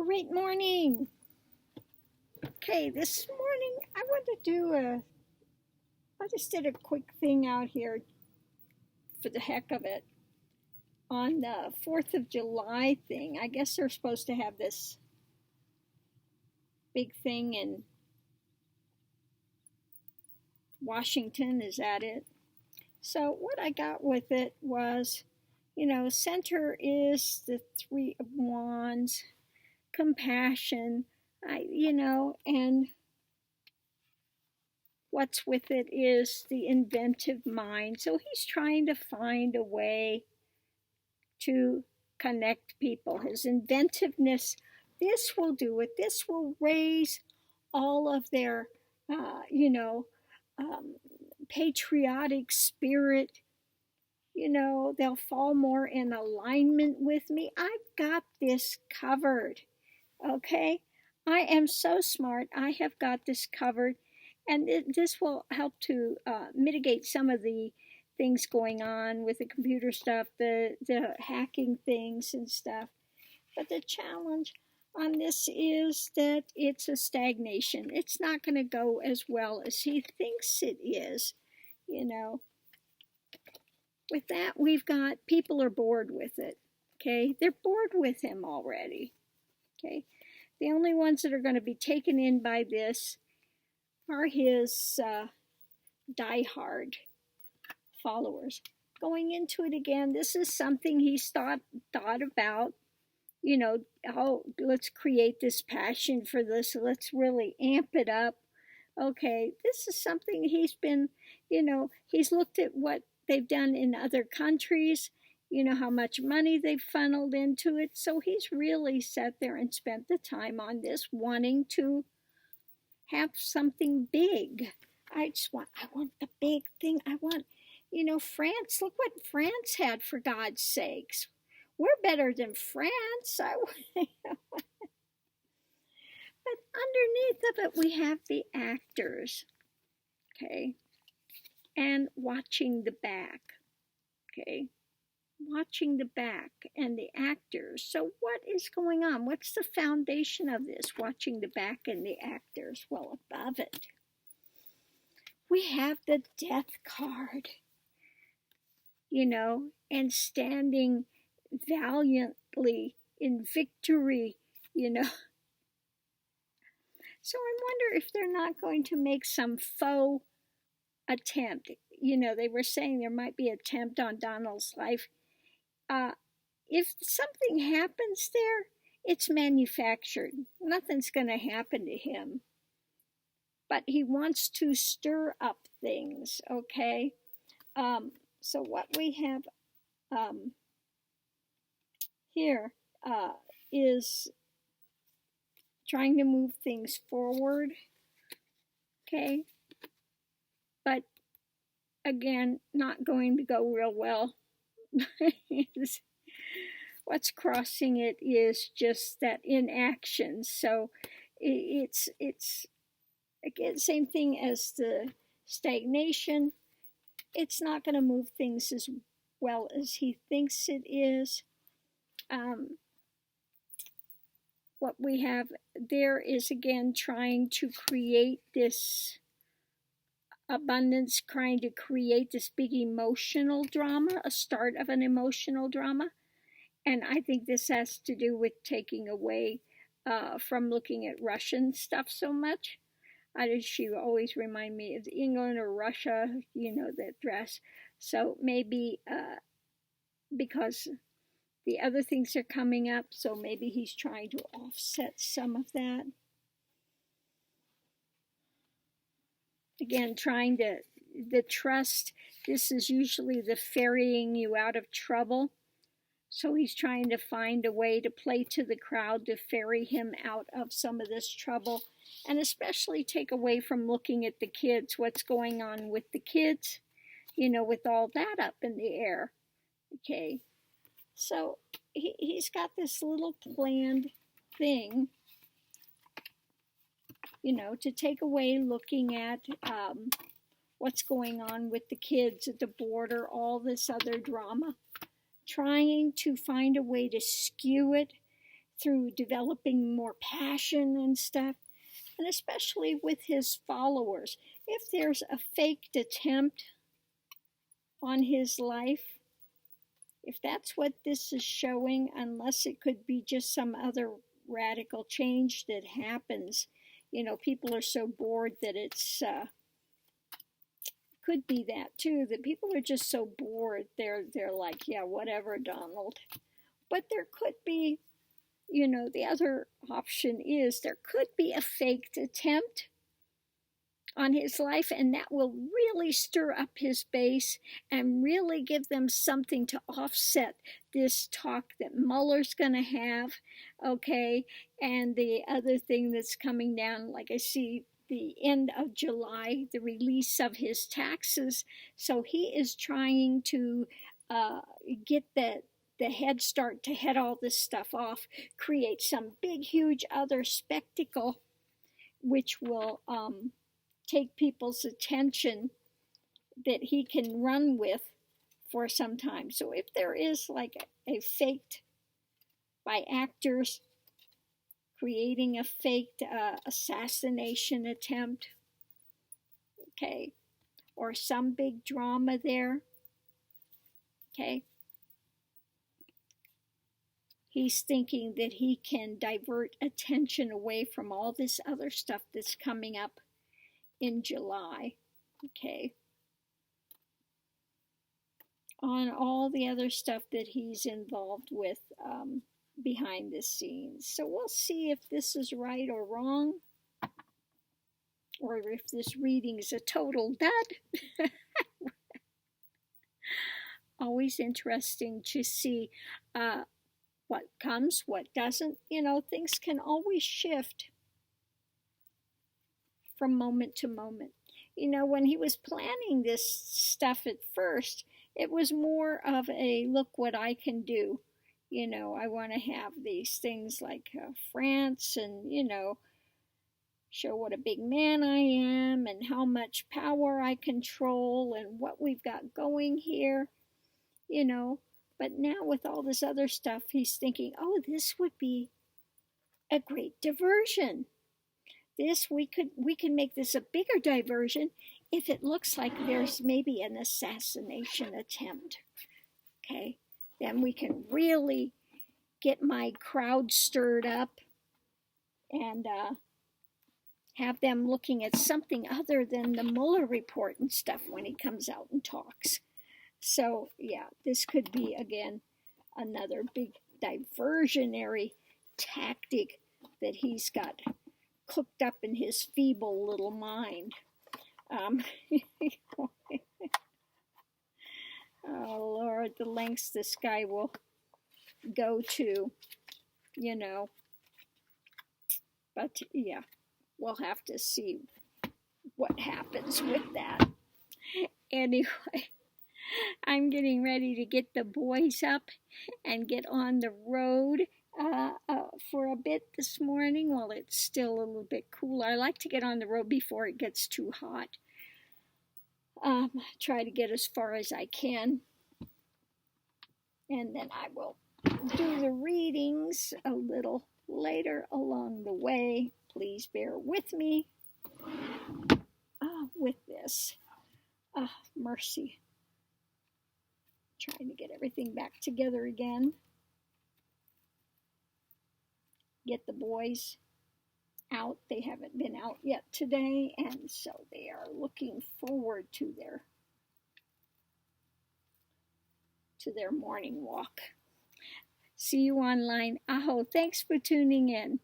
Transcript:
Great morning. Okay, this morning I want to I just did a quick thing out here for the heck of it on the 4th of July thing. I guess they're supposed to have this big thing in Washington. Is that it? So what I got with it was, center is the Three of Wands, compassion, and what's with it is the inventive mind. So he's trying to find a way to connect people. His inventiveness, this will do it. This will raise all of their, patriotic spirit. They'll fall more in alignment with me. I've got this covered. Okay? I am so smart. I have got this covered. And this will help to mitigate some of the things going on with the computer stuff, the hacking things and stuff. But the challenge on this is that it's a stagnation. It's not going to go as well as he thinks it is, With that, we've got people are bored with it, okay? They're bored with him already, okay? The only ones that are going to be taken in by this are his diehard followers. Going into it again, this is something he's thought about. Let's create this passion for this. Let's really amp it up. Okay, this is something he's been, he's looked at what they've done in other countries, how much money they've funneled into it. So he's really sat there and spent the time on this, wanting to have something big. I want the big thing. I want, France. Look what France had, for God's sakes. We're better than France. But underneath of it, we have the actors, okay, and watching the back, okay, watching the back and the actors. So what is going on? What's the foundation of this, watching the back and the actors? Well, above it, we have the Death card, and standing valiantly in victory, So I wonder if they're not going to make some faux attempt. They were saying there might be an attempt on Donald's life. If something happens there, it's manufactured. Nothing's going to happen to him. But he wants to stir up things, okay? So what we have here is trying to move things forward, okay? But again, not going to go real well. What's crossing it is just that inaction. So it's again, same thing as the stagnation. It's not going to move things as well as he thinks it is. What we have there is, again, trying to create this abundance, trying to create this big emotional drama, a start of an emotional drama. And I think this has to do with taking away from looking at Russian stuff so much. She always remind me of England or Russia, that dress. So maybe because the other things are coming up, so maybe he's trying to offset some of that. Again, trying to, the trust, this is usually the ferrying you out of trouble. So he's trying to find a way to play to the crowd to ferry him out of some of this trouble, and especially take away from looking at the kids, what's going on with the kids, with all that up in the air, okay? So he's got this little planned thing, to take away looking at what's going on with the kids at the border, all this other drama, trying to find a way to skew it through developing more passion and stuff, and especially with his followers. If there's a faked attempt on his life, if that's what this is showing, unless it could be just some other radical change that happens, people are so bored that it's could be that too, that people are just so bored, they're like, yeah, whatever, Donald. But there could be, the other option is there could be a faked attempt on his life, and that will really stir up his base and really give them something to offset this talk that Mueller's going to have, okay? And the other thing that's coming down, like I see the end of July, the release of his taxes. So he is trying to get the head start to head all this stuff off, create some big, huge other spectacle, which will take people's attention that he can run with for some time. So if there is like a faked by actors creating a faked assassination attempt, okay, or some big drama there, okay, he's thinking that he can divert attention away from all this other stuff that's coming up in July, okay, on all the other stuff that he's involved with behind the scenes. So we'll see if this is right or wrong, or if this reading is a total dud. Always interesting to see what comes, what doesn't. Things can always shift from moment to moment. When he was planning this stuff at first, it was more of a look what I can do. I want to have these things like France and, show what a big man I am and how much power I control and what we've got going here, But now with all this other stuff, he's thinking, oh, this would be a great diversion. We can make this a bigger diversion if it looks like there's maybe an assassination attempt. Okay, then we can really get my crowd stirred up and have them looking at something other than the Mueller report and stuff when he comes out and talks. So yeah, this could be again another big diversionary tactic that he's got cooked up in his feeble little mind. Oh Lord, the lengths this guy will go to, But yeah, we'll have to see what happens with that. Anyway, I'm getting ready to get the boys up and get on the road for a bit this morning while it's still a little bit cooler. I like to get on the road before it gets too hot. Try to get as far as I can. And then I will do the readings a little later along the way. Please bear with me with this. Mercy. Trying to get everything back together again. Get the boys out. They haven't been out yet today, and so they are looking forward to their morning walk. See you online. Aho, thanks for tuning in.